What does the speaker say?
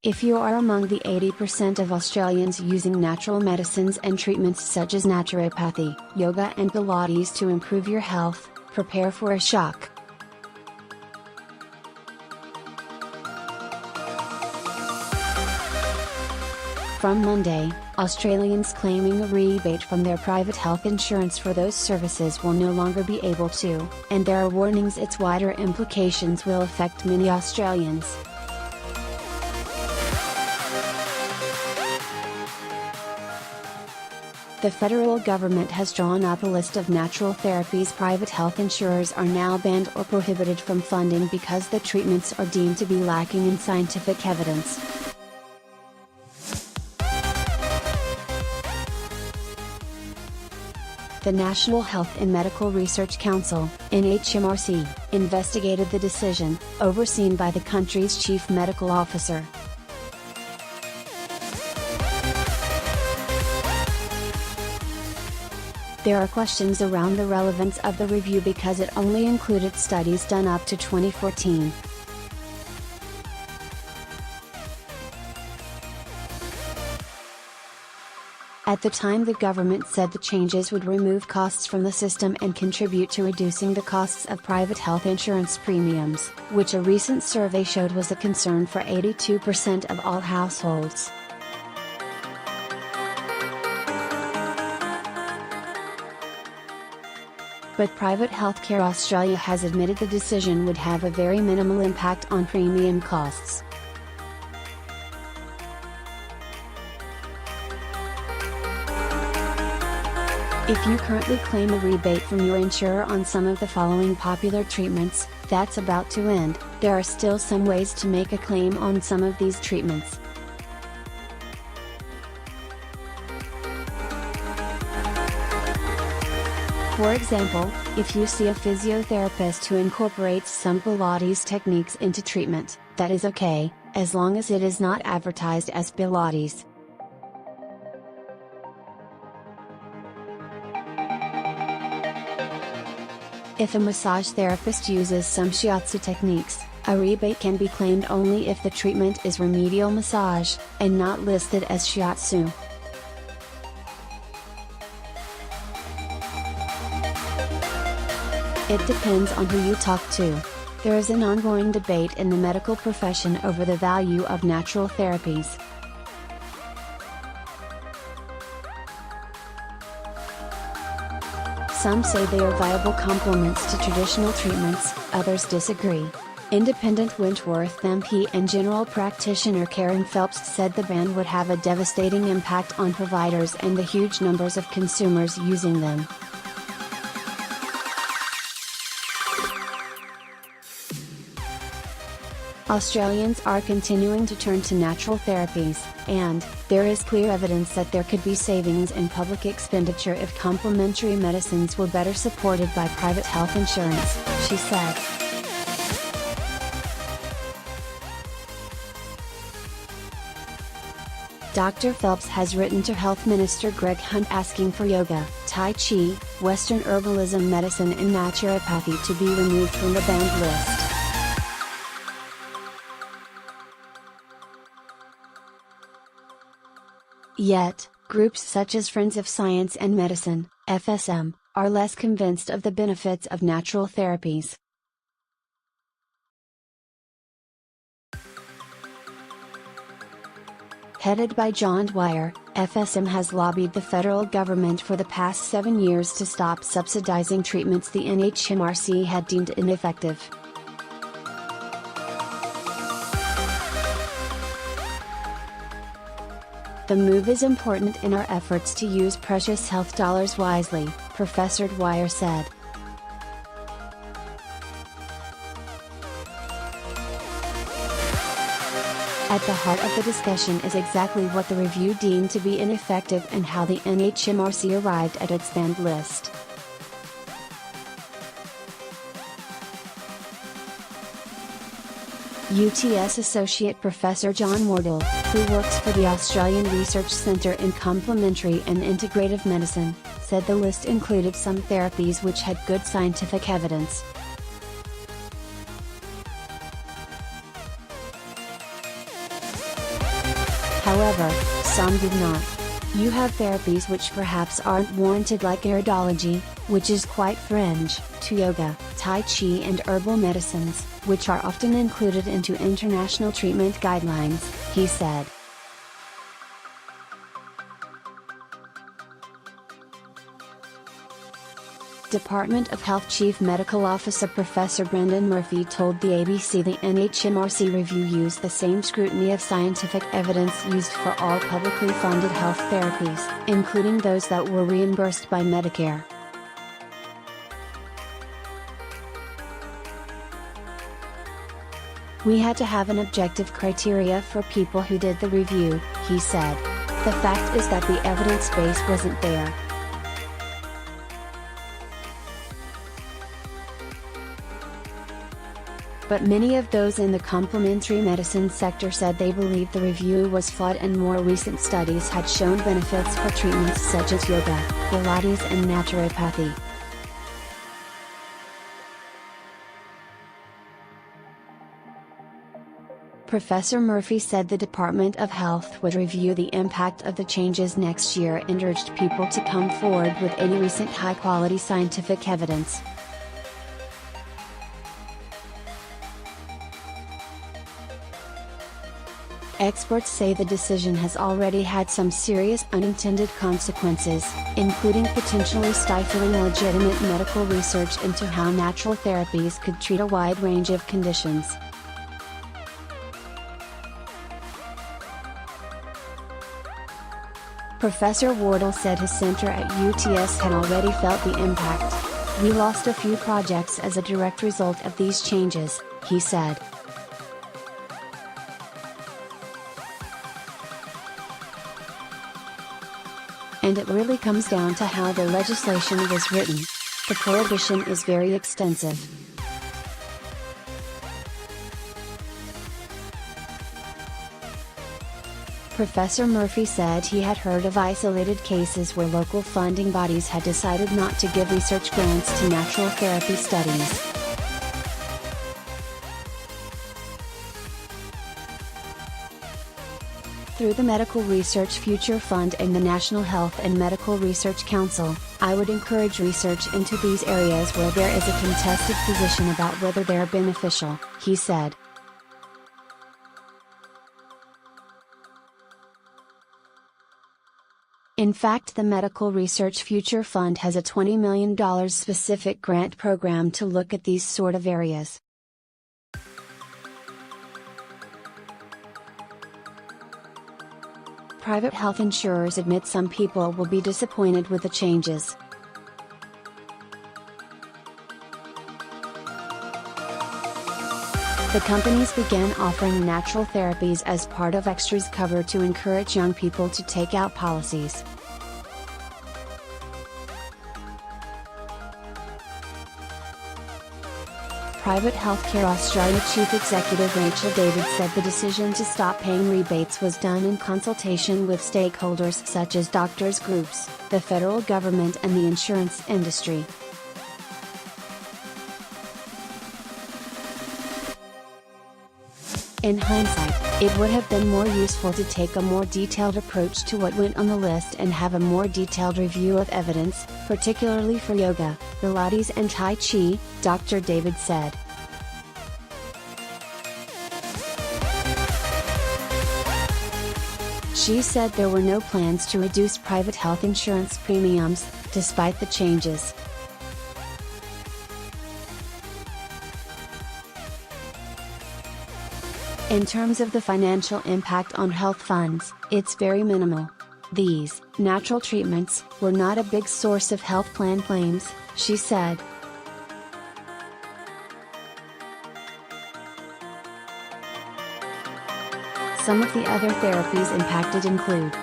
If you are among the 80% of Australians using natural medicines and treatments such as naturopathy, yoga and Pilates to improve your health, prepare for a shock. From Monday, Australians claiming a rebate from their private health insurance for those services will no longer be able to, and there are warnings its wider implications will affect many Australians. The federal government has drawn up a list of natural therapies private health insurers are now banned or prohibited from funding because the treatments are deemed to be lacking in scientific evidence. The National Health and Medical Research Council, NHMRC, investigated the decision, overseen by the country's chief medical officer. There are questions around the relevance of the review because it only included studies done up to 2014. At the time, the government said the changes would remove costs from the system and contribute to reducing the costs of private health insurance premiums, which a recent survey showed was a concern for 82% of all households. But Private Healthcare Australia has admitted the decision would have a very minimal impact on premium costs. If you currently claim a rebate from your insurer on some of the following popular treatments, that's about to end. There are still some ways to make a claim on some of these treatments. For example, if you see a physiotherapist who incorporates some Pilates techniques into treatment, that is okay, as long as it is not advertised as Pilates. If a massage therapist uses some shiatsu techniques, a rebate can be claimed only if the treatment is remedial massage, and not listed as shiatsu. It depends on who you talk to. There is an ongoing debate in the medical profession over the value of natural therapies. Some say they are viable complements to traditional treatments, others disagree. Independent Wentworth MP and general practitioner Karen Phelps said the ban would have a devastating impact on providers and the huge numbers of consumers using them. Australians are continuing to turn to natural therapies, and there is clear evidence that there could be savings in public expenditure if complementary medicines were better supported by private health insurance, she said. Dr. Phelps has written to Health Minister Greg Hunt asking for yoga, Tai Chi, Western herbalism medicine and naturopathy to be removed from the banned list. Yet, groups such as Friends of Science and Medicine, FSM, are less convinced of the benefits of natural therapies. Headed by John Dwyer, FSM has lobbied the federal government for the past 7 years to stop subsidizing treatments the NHMRC had deemed ineffective. The move is important in our efforts to use precious health dollars wisely, Professor Dwyer said. At the heart of the discussion is exactly what the review deemed to be ineffective and how the NHMRC arrived at its banned list. UTS Associate Professor John Wardle, who works for the Australian Research Centre in Complementary and Integrative Medicine, said the list included some therapies which had good scientific evidence. However, some did not. You have therapies which perhaps aren't warranted, like iridology, which is quite fringe, to yoga, tai chi and herbal medicines, which are often included into international treatment guidelines, he said. Department of Health Chief Medical Officer Professor Brendan Murphy told the ABC the NHMRC review used the same scrutiny of scientific evidence used for all publicly funded health therapies, including those that were reimbursed by Medicare. We had to have an objective criteria for people who did the review, he said. The fact is that the evidence base wasn't there. But many of those in the complementary medicine sector said they believed the review was flawed, and more recent studies had shown benefits for treatments such as yoga, Pilates and naturopathy. Professor Murphy said the Department of Health would review the impact of the changes next year and urged people to come forward with any recent high-quality scientific evidence. Experts say the decision has already had some serious unintended consequences, including potentially stifling legitimate medical research into how natural therapies could treat a wide range of conditions. Professor Wardle said his center at UTS had already felt the impact. We lost a few projects as a direct result of these changes, he said. And it really comes down to how the legislation was written. The prohibition is very extensive. Professor Murphy said he had heard of isolated cases where local funding bodies had decided not to give research grants to natural therapy studies. Through the Medical Research Future Fund and the National Health and Medical Research Council, I would encourage research into these areas where there is a contested position about whether they are beneficial, he said. In fact, the Medical Research Future Fund has a $20 million specific grant program to look at these sort of areas. Private health insurers admit some people will be disappointed with the changes. The companies began offering natural therapies as part of extras cover to encourage young people to take out policies. Private Healthcare Australia Chief Executive Rachel David said the decision to stop paying rebates was done in consultation with stakeholders such as doctors' groups, the federal government and the insurance industry. In hindsight, it would have been more useful to take a more detailed approach to what went on the list and have a more detailed review of evidence, particularly for yoga, Pilates and Tai Chi, Dr. David said. She said there were no plans to reduce private health insurance premiums, despite the changes. In terms of the financial impact on health funds, it's very minimal. These natural treatments were not a big source of health plan claims, she said. Some of the other therapies impacted include